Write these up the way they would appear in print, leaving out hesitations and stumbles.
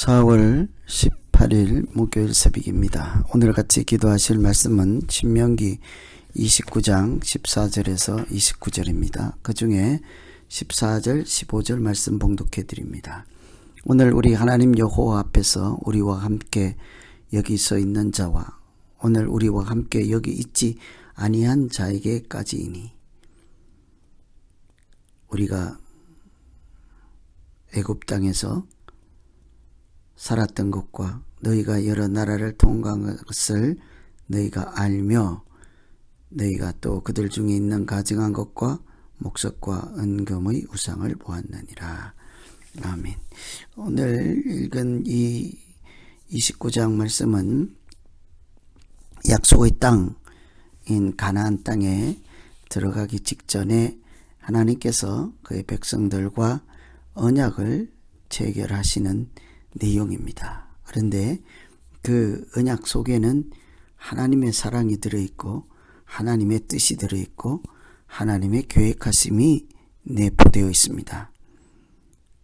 4월 18일 목요일 새벽입니다. 오늘 같이 기도하실 말씀은 신명기 29장 14절에서 29절입니다. 그 중에 14절, 15절 말씀 봉독해 드립니다. 오늘 우리 하나님 여호와 앞에서 우리와 함께 여기 서 있는 자와 오늘 우리와 함께 여기 있지 아니한 자에게까지이니, 우리가 애굽 땅에서 살았던 것과 너희가 여러 나라를 통과한 것을 너희가 알며 너희가 또 그들 중에 있는 가증한 것과 목석과 은금의 우상을 보았느니라. 아멘. 오늘 읽은 이 29장 말씀은 약속의 땅인 가나안 땅에 들어가기 직전에 하나님께서 그의 백성들과 언약을 체결하시는 내용입니다. 그런데 그 언약 속에는 하나님의 사랑이 들어있고 하나님의 뜻이 들어있고 하나님의 계획하심이 내포되어 있습니다.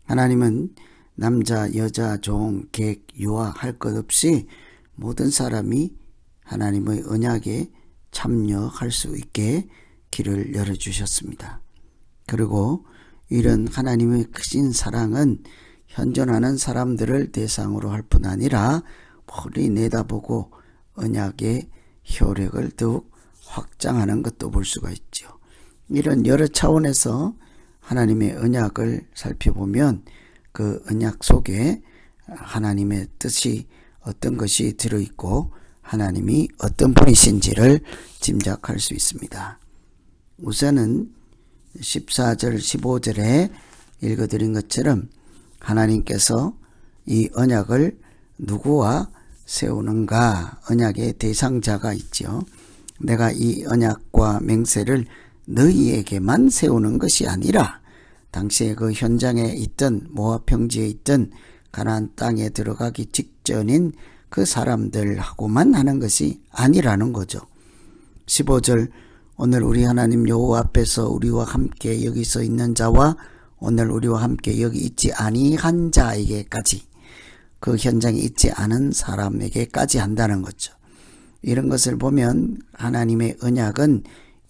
하나님은 남자, 여자, 종, 객, 유아 할 것 없이 모든 사람이 하나님의 언약에 참여할 수 있게 길을 열어주셨습니다. 그리고 이런 하나님의 크신 사랑은 현존하는 사람들을 대상으로 할 뿐 아니라 멀리 내다보고 언약의 효력을 더욱 확장하는 것도 볼 수가 있죠. 이런 여러 차원에서 하나님의 언약을 살펴보면 그 언약 속에 하나님의 뜻이 어떤 것이 들어있고 하나님이 어떤 분이신지를 짐작할 수 있습니다. 우선은 14절 15절에 읽어드린 것처럼 하나님께서 이 언약을 누구와 세우는가, 언약의 대상자가 있죠. 내가 이 언약과 맹세를 너희에게만 세우는 것이 아니라 당시에 그 현장에 있던 모압 평지에 있던 가나안 땅에 들어가기 직전인 그 사람들하고만 하는 것이 아니라는 거죠. 15절 오늘 우리 하나님 여호와 앞에서 우리와 함께 여기 서 있는 자와 오늘 우리와 함께 여기 있지 아니한 자에게까지, 그 현장에 있지 않은 사람에게까지 한다는 거죠. 이런 것을 보면 하나님의 언약은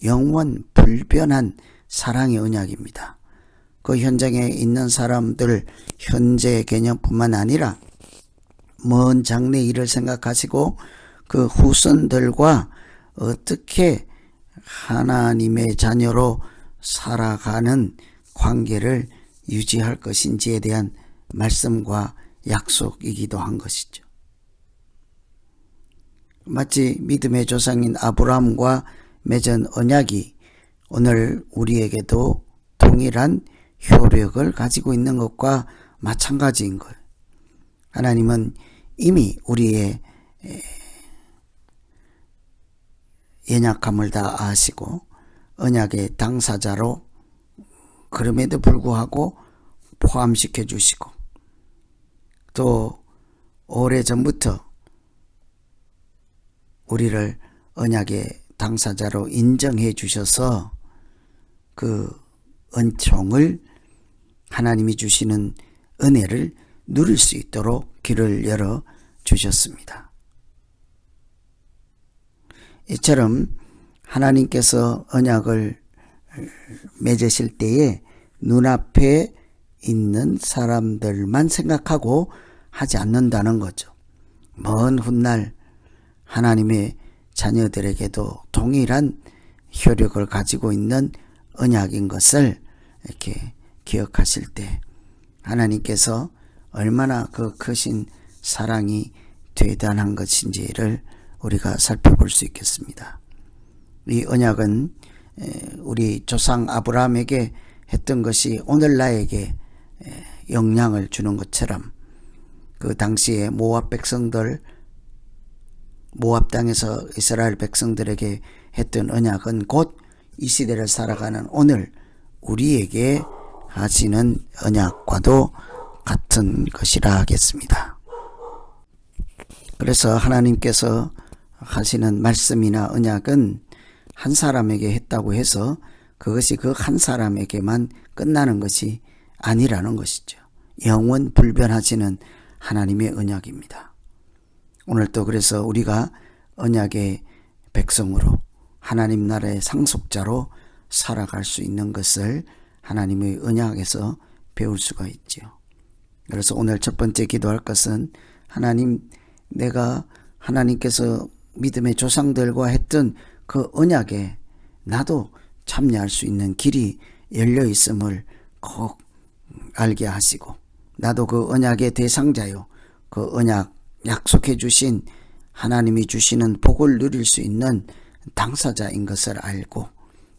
영원 불변한 사랑의 언약입니다. 그 현장에 있는 사람들 현재 개념뿐만 아니라 먼 장래 일을 생각하시고 그 후손들과 어떻게 하나님의 자녀로 살아가는 관계를 유지할 것인지에 대한 말씀과 약속이기도 한 것이죠. 마치 믿음의 조상인 아브라함과 맺은 언약이 오늘 우리에게도 동일한 효력을 가지고 있는 것과 마찬가지인 것. 하나님은 이미 우리의 연약함을 다 아시고 언약의 당사자로 그럼에도 불구하고 포함시켜 주시고 또 오래전부터 우리를 언약의 당사자로 인정해 주셔서 그 은총을, 하나님이 주시는 은혜를 누릴 수 있도록 길을 열어 주셨습니다. 이처럼 하나님께서 언약을 맺으실 때에 눈앞에 있는 사람들만 생각하고 하지 않는다는 거죠. 먼 훗날 하나님의 자녀들에게도 동일한 효력을 가지고 있는 언약인 것을 이렇게 기억하실 때 하나님께서 얼마나 그 크신 사랑이 대단한 것인지를 우리가 살펴볼 수 있겠습니다. 이 언약은 우리 조상 아브라함에게 했던 것이 오늘 나에게 영향을 주는 것처럼 그 당시에 모압 백성들, 모압 땅에서 이스라엘 백성들에게 했던 언약은 곧 이 시대를 살아가는 오늘 우리에게 하시는 언약과도 같은 것이라 하겠습니다. 그래서 하나님께서 하시는 말씀이나 언약은 한 사람에게 했다고 해서 그것이 그 한 사람에게만 끝나는 것이 아니라는 것이죠. 영원 불변하시는 하나님의 언약입니다. 오늘 또 그래서 우리가 언약의 백성으로 하나님 나라의 상속자로 살아갈 수 있는 것을 하나님의 언약에서 배울 수가 있죠. 그래서 오늘 첫 번째 기도할 것은 하나님, 내가 하나님께서 믿음의 조상들과 했던 그 언약에 나도 참여할 수 있는 길이 열려 있음을 꼭 알게 하시고, 나도 그 언약의 대상자요, 그 언약 약속해 주신 하나님이 주시는 복을 누릴 수 있는 당사자인 것을 알고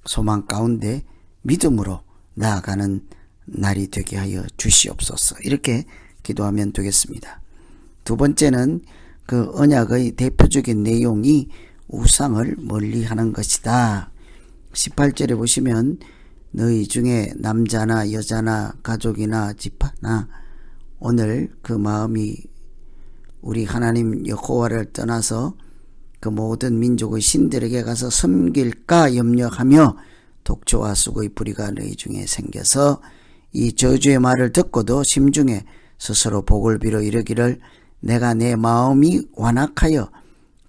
소망 가운데 믿음으로 나아가는 날이 되게 하여 주시옵소서. 이렇게 기도하면 되겠습니다. 두 번째는 그 언약의 대표적인 내용이 우상을 멀리하는 것이다. 18절에 보시면 너희 중에 남자나 여자나 가족이나 집하나 오늘 그 마음이 우리 하나님 여호와를 떠나서 그 모든 민족의 신들에게 가서 섬길까 염려하며 독초와 쑥의 뿌리가 너희 중에 생겨서 이 저주의 말을 듣고도 심중에 스스로 복을 빌어 이르기를 내가 내 마음이 완악하여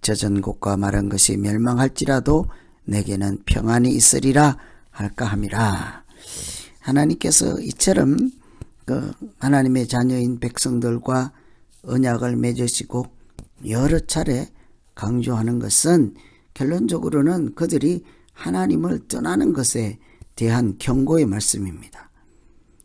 젖은 곳과 마른 것이 멸망할지라도 내게는 평안이 있으리라 할까 함이라. 하나님께서 이처럼 그 하나님의 자녀인 백성들과 언약을 맺으시고 여러 차례 강조하는 것은 결론적으로는 그들이 하나님을 떠나는 것에 대한 경고의 말씀입니다.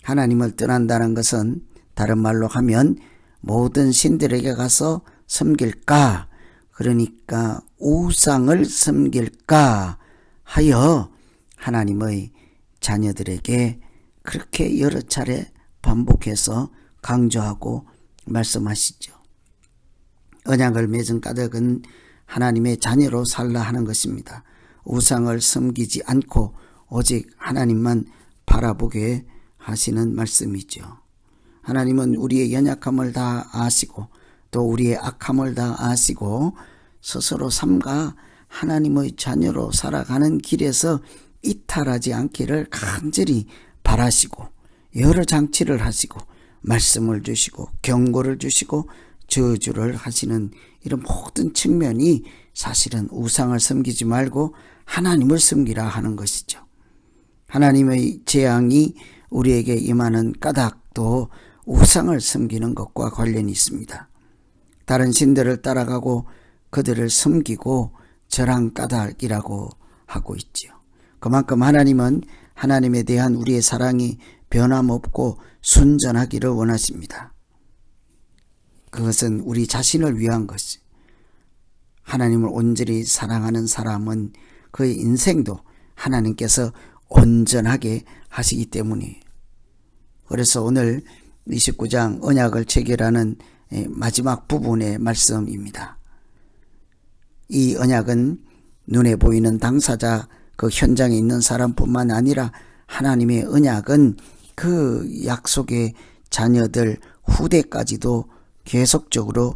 하나님을 떠난다는 것은 다른 말로 하면 모든 신들에게 가서 섬길까, 그러니까 우상을 섬길까 하여 하나님의 자녀들에게 그렇게 여러 차례 반복해서 강조하고 말씀하시죠. 언약을 맺은 까닭은 하나님의 자녀로 살라 하는 것입니다. 우상을 섬기지 않고 오직 하나님만 바라보게 하시는 말씀이죠. 하나님은 우리의 연약함을 다 아시고 또 우리의 악함을 다 아시고 스스로 삼가 하나님의 자녀로 살아가는 길에서 이탈하지 않기를 간절히 바라시고 여러 장치를 하시고 말씀을 주시고 경고를 주시고 저주를 하시는 이런 모든 측면이 사실은 우상을 섬기지 말고 하나님을 섬기라 하는 것이죠. 하나님의 재앙이 우리에게 임하는 까닭도 우상을 섬기는 것과 관련이 있습니다. 다른 신들을 따라가고 그들을 섬기고 절한 까닭이라고 하고 있지요. 그만큼 하나님은 하나님에 대한 우리의 사랑이 변함없고 순전하기를 원하십니다. 그것은 우리 자신을 위한 것이. 하나님을 온전히 사랑하는 사람은 그의 인생도 하나님께서 온전하게 하시기 때문이에요. 그래서 오늘 29장 언약을 체결하는 마지막 부분의 말씀입니다. 이 언약은 눈에 보이는 당사자, 그 현장에 있는 사람뿐만 아니라 하나님의 언약은 그 약속의 자녀들 후대까지도 계속적으로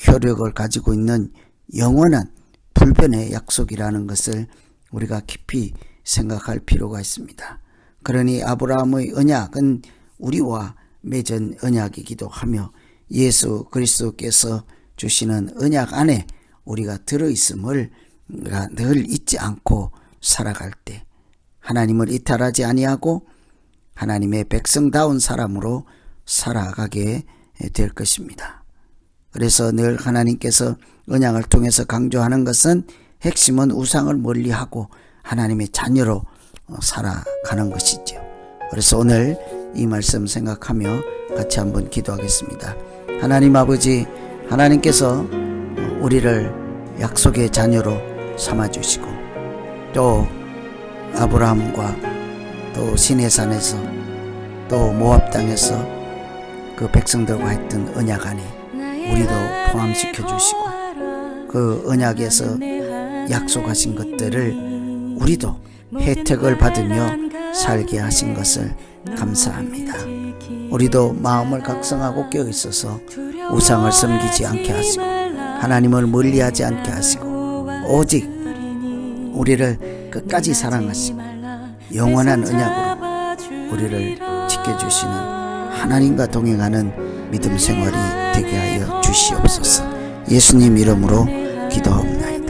효력을 가지고 있는 영원한 불변의 약속이라는 것을 우리가 깊이 생각할 필요가 있습니다. 그러니 아브라함의 언약은 우리와 맺은 언약이기도 하며 예수 그리스도께서 주시는 언약 안에 우리가 들어있음을 우리가 늘 잊지 않고 살아갈 때 하나님을 이탈하지 아니하고 하나님의 백성다운 사람으로 살아가게 될 것입니다. 그래서 늘 하나님께서 언약을 통해서 강조하는 것은 핵심은 우상을 멀리하고 하나님의 자녀로 살아가는 것이죠. 그래서 오늘 이 말씀 생각하며 같이 한번 기도하겠습니다. 하나님 아버지, 하나님께서 우리를 약속의 자녀로 삼아주시고 또 아브라함과 또 시내산에서 또 모압 땅에서 그 백성들과 했던 언약 안에 우리도 포함시켜 주시고 그 언약에서 약속하신 것들을 우리도 혜택을 받으며 살게 하신 것을 감사합니다. 우리도 마음을 각성하고 깨어있어서 우상을 섬기지 않게 하시고 하나님을 멀리하지 않게 하시고 오직 우리를 끝까지 사랑하시고 영원한 언약으로 우리를 지켜주시는 하나님과 동행하는 믿음 생활이 되게 하여 주시옵소서. 예수님 이름으로 기도하옵나이다.